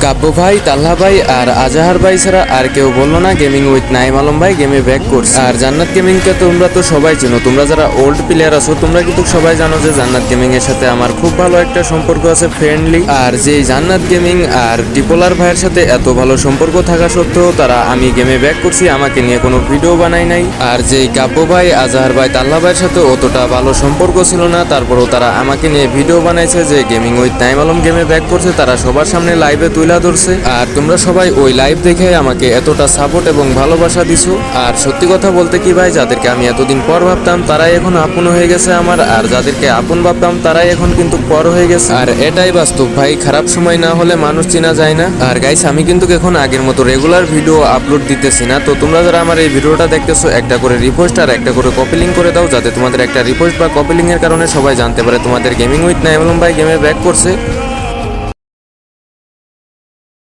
কাব্য ভাই, তাল্লা ভাই আর আজাহার ভাই ছাড়া আর কেউ বললো না গেমিং উইথ নাইম আলম ভাই গেমে ব্যাক করছে। আর জান্নাত গেমিংকে তোমরা তো সবাই চেনো, তোমরা যারা ওল্ড প্লেয়ার আছো তোমরা কিন্তু সবাই জানো যে জান্নাত গেমিং এর সাথে আমার খুব ভালো একটা সম্পর্ক আছে, ফ্রেন্ডলি। আর যে জান্নাত গেমিং আর ডিপোলার ভাইয়ের সাথে এত ভালো সম্পর্ক থাকা সত্ত্বেও তারা আমি গেমে ব্যাক করছি আমাকে নিয়ে কোনো ভিডিও বানাই নাই। আর যেই কাব্য ভাই, আজাহার ভাই, তাল্লা ভাইয়ের সাথে অতটা ভালো সম্পর্ক ছিল না, তারপরেও তারা আমাকে নিয়ে ভিডিও বানাইছে যে গেমিং উইথ নাইম আলম গেমে ব্যাক করছে, তারা সবার সামনে লাইভে তুলে ধরছে। আর তোমরা সবাই ওই লাইভ দেখে আমাকে এতটা সাপোর্ট এবং ভালোবাসা দিছো। আর সত্যি কথা বলতে কি ভাই, যাদেরকে আমি এতদিন পর ভাবতাম তারাই এখন আপন হয়ে গেছে আমার, আর যাদেরকে আপন ভাবতাম তারাই এখন কিন্তু পর হয়ে গেছে। আর এটাই বাস্তব ভাই, খারাপ সময় না হলে মানুষ চেনা যায় না। আর গাইস, আমি কিন্তু এখন আগের মতো রেগুলার ভিডিও আপলোড দিতেছি না, তো তোমরা যারা আমার এই ভিডিওটা দেখতেছো একটা করে রিপোস্ট আর একটা করে কপি লিঙ্ক করে দাও, যাতে তোমাদের একটা রিপোস্ট বা কপি লিঙ্কের কারণে সবাই জানতে পারে তোমাদের গেমিং উইথ নাইম আলম ভাই গেমে ব্যাক করছে।